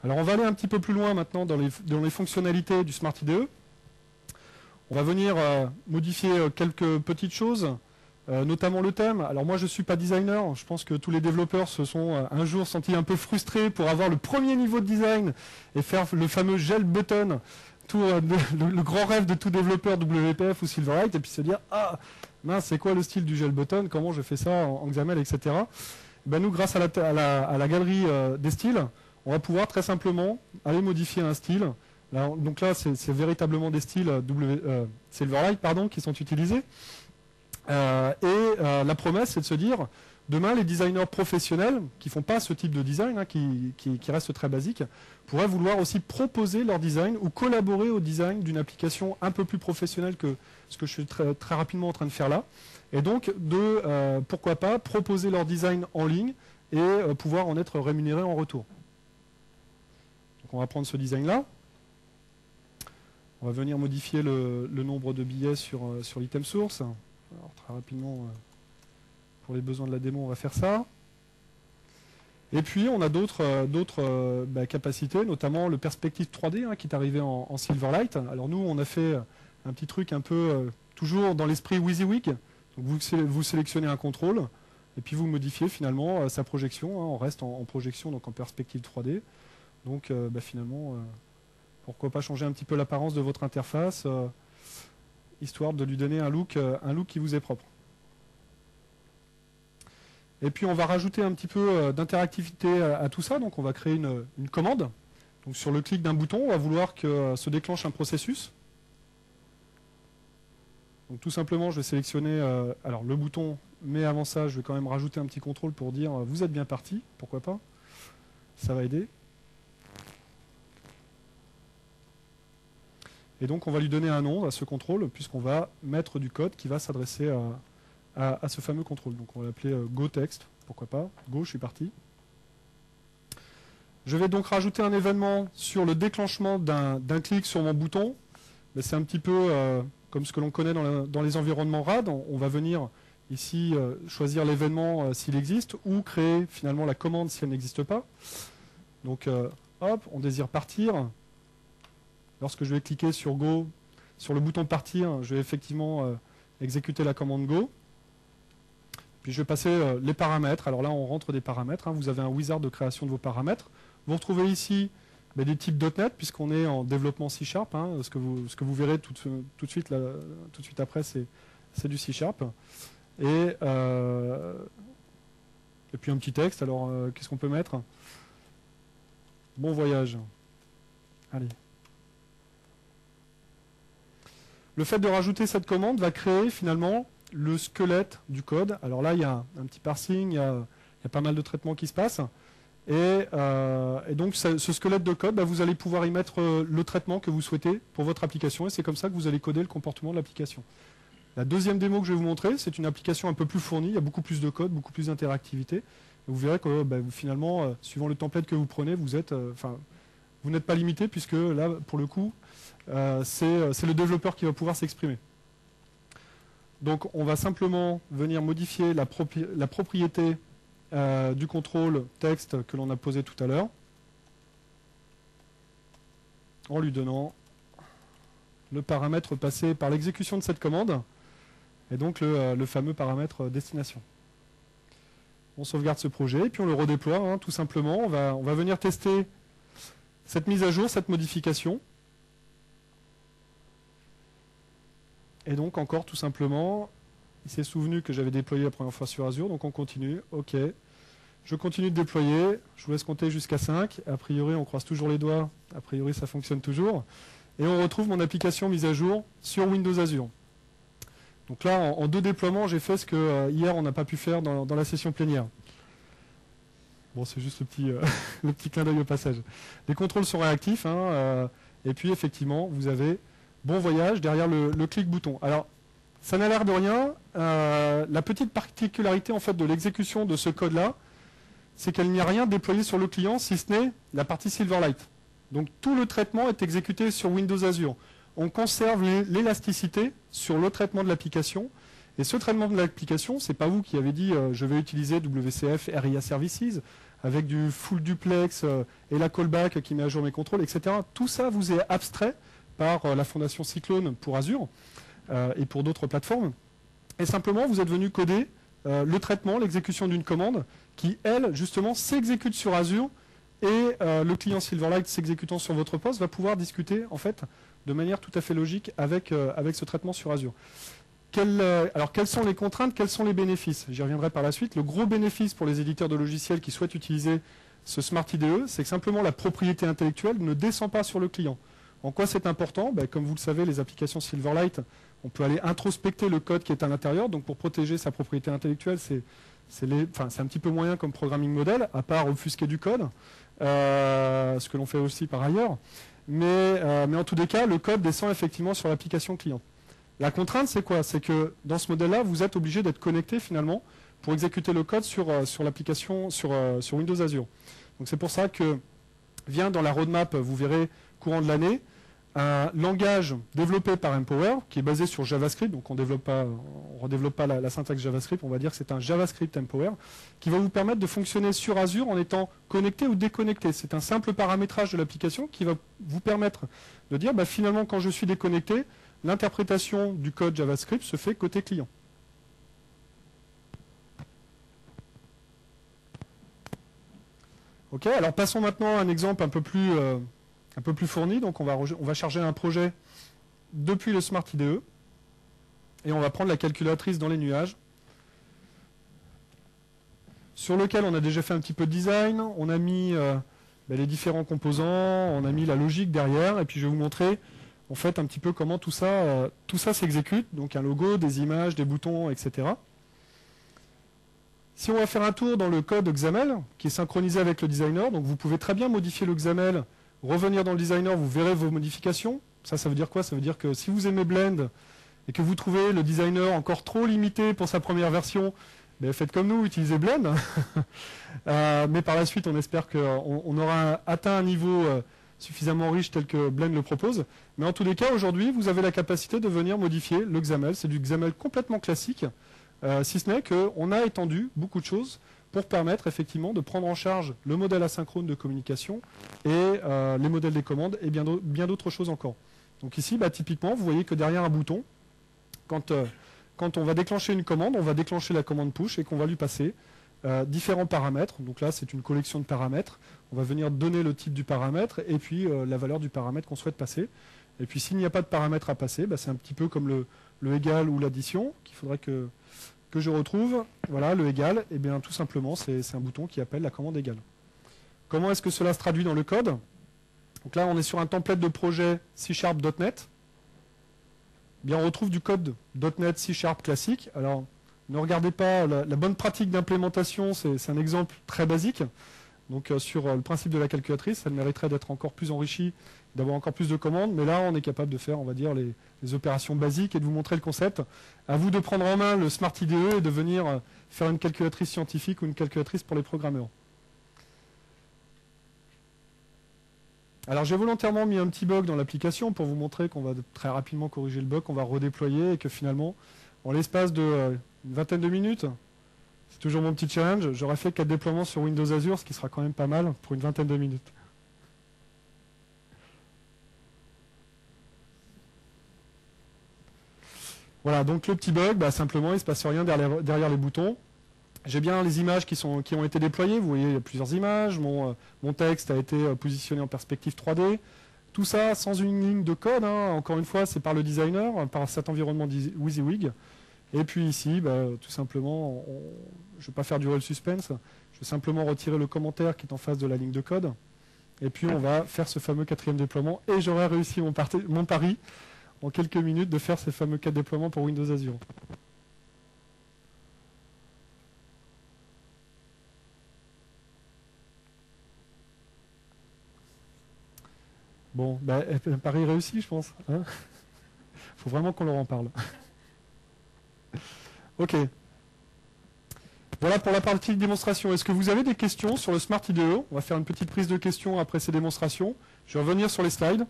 Alors on va aller un petit peu plus loin maintenant dans les fonctionnalités du Smart IDE. On va venir modifier quelques petites choses, notamment le thème. Alors moi je ne suis pas designer, je pense que tous les développeurs se sont un jour sentis un peu frustrés pour avoir le premier niveau de design et faire le fameux gel button, le grand rêve de tout développeur WPF ou Silverlight, et puis se dire « Ah, mince, c'est quoi le style du gel button? Comment je fais ça en XAML, etc. » Ben nous, grâce à la galerie des styles, on va pouvoir très simplement aller modifier un style. Là, donc là, c'est véritablement des styles Silverlight qui sont utilisés. La promesse, c'est de se dire, demain, les designers professionnels qui ne font pas ce type de design, qui reste très basique, pourraient vouloir aussi proposer leur design ou collaborer au design d'une application un peu plus professionnelle que ce que je suis très, très rapidement en train de faire là. Et donc, pourquoi pas, proposer leur design en ligne et pouvoir en être rémunéré en retour. Donc on va prendre ce design-là. On va venir modifier le nombre de billets sur l'item source. Alors, très rapidement, pour les besoins de la démo, on va faire ça. Et puis, on a d'autres capacités, notamment le perspective 3D qui est arrivé en Silverlight. Alors nous, on a fait un petit truc un peu toujours dans l'esprit WYSIWYG. Donc vous sélectionnez un contrôle et puis vous modifiez finalement sa projection. On reste en projection, donc en perspective 3D. Donc finalement, pourquoi pas changer un petit peu l'apparence de votre interface, histoire de lui donner un look qui vous est propre. Et puis on va rajouter un petit peu d'interactivité à tout ça. Donc on va créer une commande. Donc sur le clic d'un bouton, on va vouloir que se déclenche un processus. Donc tout simplement, je vais sélectionner alors le bouton, mais avant ça, je vais quand même rajouter un petit contrôle pour dire vous êtes bien parti, pourquoi pas. Ça va aider. Et donc on va lui donner un nom à ce contrôle, puisqu'on va mettre du code qui va s'adresser à ce fameux contrôle. Donc on va l'appeler GoText, pourquoi pas. Go, je suis parti. Je vais donc rajouter un événement sur le déclenchement d'un clic sur mon bouton. C'est un petit peu comme ce que l'on connaît dans les environnements RAD. On va venir ici choisir l'événement s'il existe, ou créer finalement la commande si elle n'existe pas. Donc hop, on désire partir. Lorsque je vais cliquer sur Go, sur le bouton partir, je vais effectivement exécuter la commande Go. Puis je vais passer les paramètres. Alors là, on rentre des paramètres. Vous avez un wizard de création de vos paramètres. Vous retrouvez ici des types .NET, puisqu'on est en développement C#. Ce que vous verrez tout de suite après, c'est du C#. Et puis un petit texte. Alors, qu'est-ce qu'on peut mettre? Bon voyage. Allez. Le fait de rajouter cette commande va créer finalement le squelette du code. Alors là, il y a un petit parsing, il y a pas mal de traitements qui se passent. Et donc, ce squelette de code, vous allez pouvoir y mettre le traitement que vous souhaitez pour votre application. Et c'est comme ça que vous allez coder le comportement de l'application. La deuxième démo que je vais vous montrer, c'est une application un peu plus fournie. Il y a beaucoup plus de code, beaucoup plus d'interactivité. Et vous verrez que finalement, suivant le template que vous prenez, vous n'êtes pas limité, puisque là, pour le coup, c'est le développeur qui va pouvoir s'exprimer. Donc on va simplement venir modifier la propriété du contrôle texte que l'on a posé tout à l'heure, en lui donnant le paramètre passé par l'exécution de cette commande, et donc le fameux paramètre destination. On sauvegarde ce projet, et puis on le redéploie, tout simplement. On va venir tester cette mise à jour, cette modification. Et donc encore tout simplement, il s'est souvenu que j'avais déployé la première fois sur Azure, donc on continue, ok. Je continue de déployer, je vous laisse compter jusqu'à 5, a priori on croise toujours les doigts, a priori ça fonctionne toujours. Et on retrouve mon application mise à jour sur Windows Azure. Donc là, en 2 déploiements, j'ai fait ce que hier on n'a pas pu faire dans la session plénière. Bon, c'est juste le petit clin d'œil au passage. Les contrôles sont réactifs, et puis effectivement, vous avez bon voyage derrière le clic bouton. Alors, ça n'a l'air de rien. La petite particularité en fait de l'exécution de ce code-là, c'est qu'il n'y a rien déployé sur le client, si ce n'est la partie Silverlight. Donc tout le traitement est exécuté sur Windows Azure. On conserve l'élasticité sur le traitement de l'application. Et ce traitement de l'application, ce n'est pas vous qui avez dit je vais utiliser WCF RIA Services avec du full duplex et la callback qui met à jour mes contrôles, etc. Tout ça vous est abstrait par la fondation Cyclone pour Azure et pour d'autres plateformes. Et simplement, vous êtes venu coder le traitement, l'exécution d'une commande qui, elle, justement, s'exécute sur Azure et le client Silverlight s'exécutant sur votre poste va pouvoir discuter, en fait, de manière tout à fait logique avec ce traitement sur Azure. Alors, quelles sont les contraintes, quels sont les bénéfices? J'y reviendrai par la suite. Le gros bénéfice pour les éditeurs de logiciels qui souhaitent utiliser ce Smart IDE, c'est que simplement la propriété intellectuelle ne descend pas sur le client. En quoi c'est important? Comme vous le savez, les applications Silverlight, on peut aller introspecter le code qui est à l'intérieur. Donc, pour protéger sa propriété intellectuelle, c'est un petit peu moyen comme programming model, à part obfusquer du code, ce que l'on fait aussi par ailleurs. Mais en tous les cas, le code descend effectivement sur l'application client. La contrainte, c'est quoi? C'est que dans ce modèle-là, vous êtes obligé d'être connecté finalement pour exécuter le code sur l'application, sur Windows Azure. Donc c'est pour ça que vient dans la roadmap, vous verrez, courant de l'année, un langage développé par Empower, qui est basé sur JavaScript, donc on ne redéveloppe pas la syntaxe JavaScript, on va dire que c'est un JavaScript Empower, qui va vous permettre de fonctionner sur Azure en étant connecté ou déconnecté. C'est un simple paramétrage de l'application qui va vous permettre de dire, finalement, quand je suis déconnecté, l'interprétation du code JavaScript se fait côté client. Ok, alors passons maintenant à un exemple un peu plus fourni. Donc on va charger un projet depuis le Smart IDE et on va prendre la calculatrice dans les nuages sur lequel on a déjà fait un petit peu de design. On a mis les différents composants, on a mis la logique derrière et puis je vais vous montrer en fait un petit peu comment tout ça s'exécute. Donc un logo, des images, des boutons, etc. Si on va faire un tour dans le code XAML, qui est synchronisé avec le designer, donc vous pouvez très bien modifier le XAML, revenir dans le designer, vous verrez vos modifications. Ça veut dire quoi? Ça veut dire que si vous aimez Blend et que vous trouvez le designer encore trop limité pour sa première version, faites comme nous, utilisez Blend. Mais par la suite, on espère qu'on aura atteint un niveau suffisamment riche tel que Blend le propose. Mais en tous les cas, aujourd'hui, vous avez la capacité de venir modifier le XAML. C'est du XAML complètement classique. Si ce n'est qu'on a étendu beaucoup de choses pour permettre effectivement de prendre en charge le modèle asynchrone de communication et les modèles des commandes et bien d'autres choses encore. Donc ici, typiquement, vous voyez que derrière un bouton, quand on va déclencher une commande, on va déclencher la commande push et qu'on va lui passer différents paramètres. Donc là, c'est une collection de paramètres. On va venir donner le type du paramètre et puis la valeur du paramètre qu'on souhaite passer. Et puis s'il n'y a pas de paramètre à passer, c'est un petit peu comme le égal ou l'addition qu'il faudrait que je retrouve. Voilà, le égal, et bien tout simplement, c'est un bouton qui appelle la commande égale. Comment est-ce que cela se traduit dans le code? Donc là, on est sur un template de projet C#.NET. Bien, on retrouve du code .NET C# classique. Alors, ne regardez pas la bonne pratique d'implémentation, c'est un exemple très basique. Donc sur le principe de la calculatrice, elle mériterait d'être encore plus enrichie, d'avoir encore plus de commandes. Mais là, on est capable de faire, on va dire, les opérations basiques et de vous montrer le concept. À vous de prendre en main le Smart IDE et de venir faire une calculatrice scientifique ou une calculatrice pour les programmeurs. Alors j'ai volontairement mis un petit bug dans l'application pour vous montrer qu'on va très rapidement corriger le bug, qu'on va redéployer et que finalement, en l'espace de une vingtaine de minutes, c'est toujours mon petit challenge, j'aurais fait 4 déploiements sur Windows Azure, ce qui sera quand même pas mal pour une vingtaine de minutes. Voilà, donc le petit bug, simplement, il ne se passe rien derrière les boutons. J'ai bien les images qui ont été déployées. Vous voyez, il y a plusieurs images. Mon texte a été positionné en perspective 3D. Tout ça sans une ligne de code. Encore une fois, c'est par le designer, par cet environnement WYSIWYG. Et puis ici, tout simplement, je ne vais pas faire durer le suspense. Je vais simplement retirer le commentaire qui est en face de la ligne de code. Et puis, on va faire ce fameux 4e déploiement. Et j'aurai réussi mon pari en quelques minutes de faire ces fameux 4 déploiements pour Windows Azure. Bon, pari réussi, je pense. Faut vraiment qu'on leur en parle. Ok. Voilà pour la partie de démonstration. Est-ce que vous avez des questions sur le Smart IDE? On va faire une petite prise de questions après ces démonstrations. Je vais revenir sur les slides.